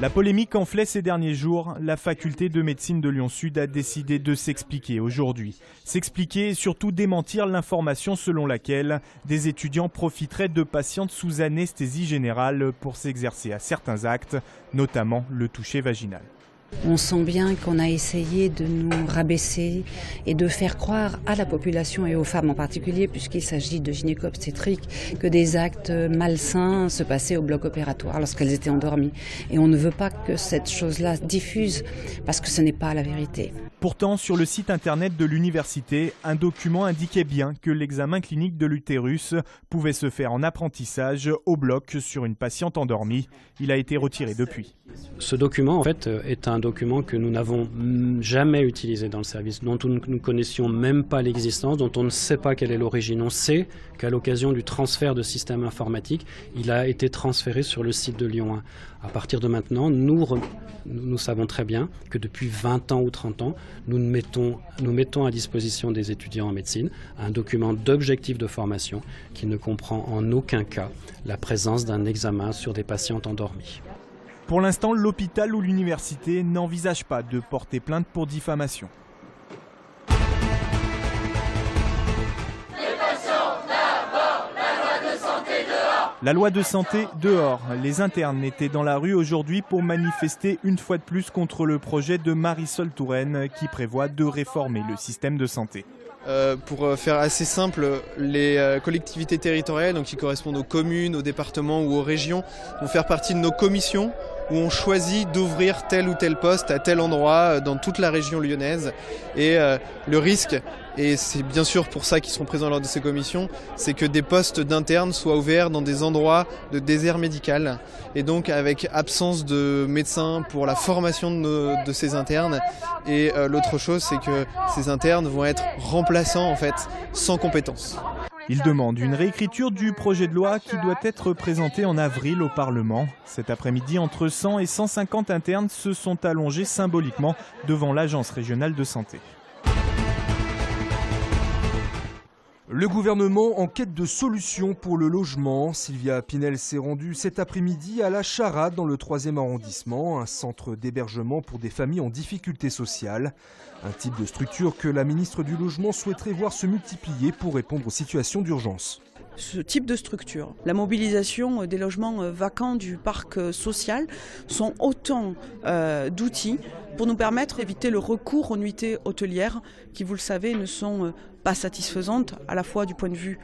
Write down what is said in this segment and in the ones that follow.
La polémique enflait ces derniers jours. La faculté de médecine de Lyon-Sud a décidé de s'expliquer aujourd'hui. S'expliquer et surtout démentir l'information selon laquelle des étudiants profiteraient de patientes sous anesthésie générale pour s'exercer à certains actes, notamment le toucher vaginal. On sent bien qu'on a essayé de nous rabaisser et de faire croire à la population et aux femmes en particulier, puisqu'il s'agit de gynéco-obstétrique, que des actes malsains se passaient au bloc opératoire lorsqu'elles étaient endormies. Et on ne veut pas que cette chose-là diffuse, parce que ce n'est pas la vérité. Pourtant, sur le site internet de l'université, un document indiquait bien que l'examen clinique de l'utérus pouvait se faire en apprentissage au bloc sur une patiente endormie. Il a été retiré depuis. Ce document, en fait, est un document que nous n'avons jamais utilisé dans le service, dont nous ne connaissions même pas l'existence, dont on ne sait pas quelle est l'origine. On sait qu'à l'occasion du transfert de système informatique, il a été transféré sur le site de Lyon 1. À partir de maintenant, nous savons très bien que depuis 20 ans ou 30 ans, nous mettons à disposition des étudiants en médecine un document d'objectif de formation qui ne comprend en aucun cas la présence d'un examen sur des patientes endormies. Pour l'instant, l'hôpital ou l'université n'envisage pas de porter plainte pour diffamation. La loi de santé dehors. Les internes étaient dans la rue aujourd'hui pour manifester une fois de plus contre le projet de Marisol Touraine qui prévoit de réformer le système de santé. Pour faire assez simple, les collectivités territoriales, donc qui correspondent aux communes, aux départements ou aux régions, vont faire partie de nos commissions où on choisit d'ouvrir tel ou tel poste à tel endroit dans toute la région lyonnaise. Et le risque, et c'est bien sûr pour ça qu'ils seront présents lors de ces commissions, c'est que des postes d'internes soient ouverts dans des endroits de désert médical et donc avec absence de médecins pour la formation de ces internes. Et l'autre chose, c'est que ces internes vont être remplaçants en fait, sans compétences. Il demande une réécriture du projet de loi qui doit être présenté en avril au Parlement. Cet après-midi, entre 100 et 150 internes se sont allongés symboliquement devant l'Agence régionale de santé. Le gouvernement en quête de solutions pour le logement. Sylvia Pinel s'est rendue cet après-midi à la Charade dans le 3e arrondissement, un centre d'hébergement pour des familles en difficulté sociale. Un type de structure que la ministre du Logement souhaiterait voir se multiplier pour répondre aux situations d'urgence. Ce type de structure, la mobilisation des logements vacants du parc social sont autant d'outils pour nous permettre d'éviter le recours aux nuitées hôtelières qui, vous le savez, ne sont pas satisfaisantes à la fois du point de vue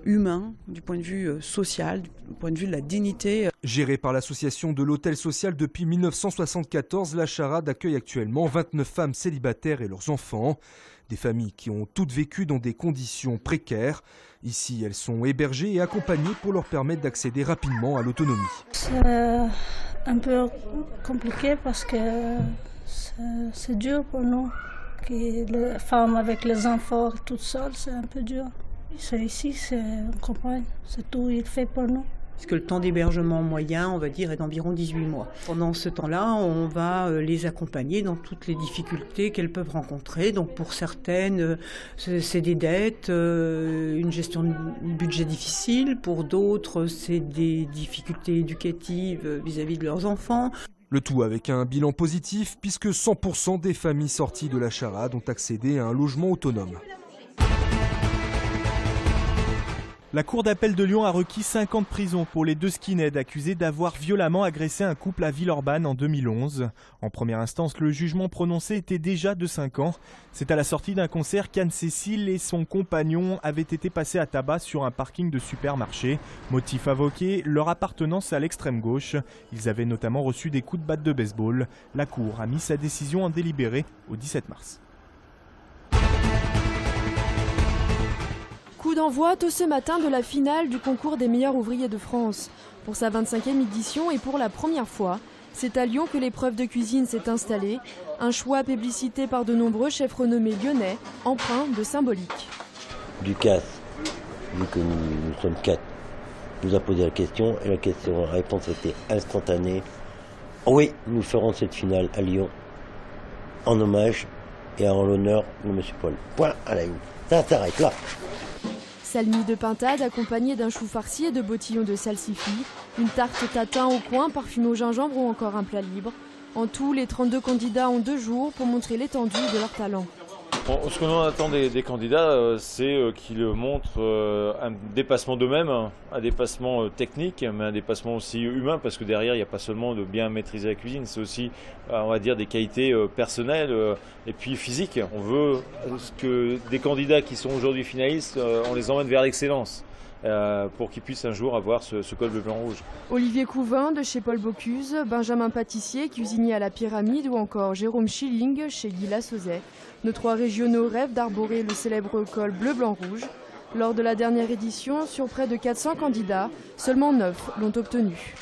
humain, du point de vue social, du point de vue de la dignité. Gérée par l'association de l'hôtel social depuis 1974, la Charade accueille actuellement 29 femmes célibataires et leurs enfants. Des familles qui ont toutes vécu dans des conditions précaires. Ici, elles sont hébergées et accompagnées pour leur permettre d'accéder rapidement à l'autonomie. C'est un peu compliqué parce que c'est dur pour nous. Les femmes avec les enfants toutes seules, c'est un peu dur. Ici, on comprend, c'est tout il fait pour nous. Parce que le temps d'hébergement moyen, on va dire, est d'environ 18 mois. Pendant ce temps-là, on va les accompagner dans toutes les difficultés qu'elles peuvent rencontrer. Donc pour certaines, c'est des dettes, une gestion de budget difficile. Pour d'autres, c'est des difficultés éducatives vis-à-vis de leurs enfants. Le tout avec un bilan positif puisque 100% des familles sorties de la Charade ont accédé à un logement autonome. La Cour d'appel de Lyon a requis 5 ans de prison pour les 2 skinheads accusés d'avoir violemment agressé un couple à Villeurbanne en 2011. En première instance, le jugement prononcé était déjà de 5 ans. C'est à la sortie d'un concert qu'Anne-Cécile et son compagnon avaient été passés à tabac sur un parking de supermarché. Motif invoqué, leur appartenance à l'extrême gauche. Ils avaient notamment reçu des coups de batte de baseball. La Cour a mis sa décision en délibéré au 17 mars. Coup d'envoi tôt ce matin de la finale du concours des meilleurs ouvriers de France. Pour sa 25e édition et pour la première fois, c'est à Lyon que l'épreuve de cuisine s'est installée. Un choix plébiscité par de nombreux chefs renommés lyonnais, empreint de symbolique. Lucas, vu que nous sommes 4, nous a posé la question et la réponse était instantanée. Oui, nous ferons cette finale à Lyon en hommage et en l'honneur de M. Paul. Point à la ligne. Ça s'arrête là. Salmi de pintade accompagnée d'un chou farci et de bottillons de salsifis, une tarte tatin au coin parfumée au gingembre ou encore un plat libre. En tout, les 32 candidats ont 2 jours pour montrer l'étendue de leur talent. Bon, ce que l'on attend des candidats, c'est qu'ils montrent un dépassement d'eux-mêmes, un dépassement technique, mais un dépassement aussi humain, parce que derrière, il n'y a pas seulement de bien maîtriser la cuisine, c'est aussi, on va dire, des qualités personnelles et puis physiques. On veut que des candidats qui sont aujourd'hui finalistes, on les emmène vers l'excellence. Pour qu'ils puissent un jour avoir ce col bleu blanc rouge. Olivier Couvin de chez Paul Bocuse, Benjamin Pâtissier, cuisinier à la Pyramide ou encore Jérôme Schilling chez Guy Lassauzet. Nos 3 régionaux rêvent d'arborer le célèbre col bleu blanc rouge. Lors de la dernière édition, sur près de 400 candidats, seulement 9 l'ont obtenu.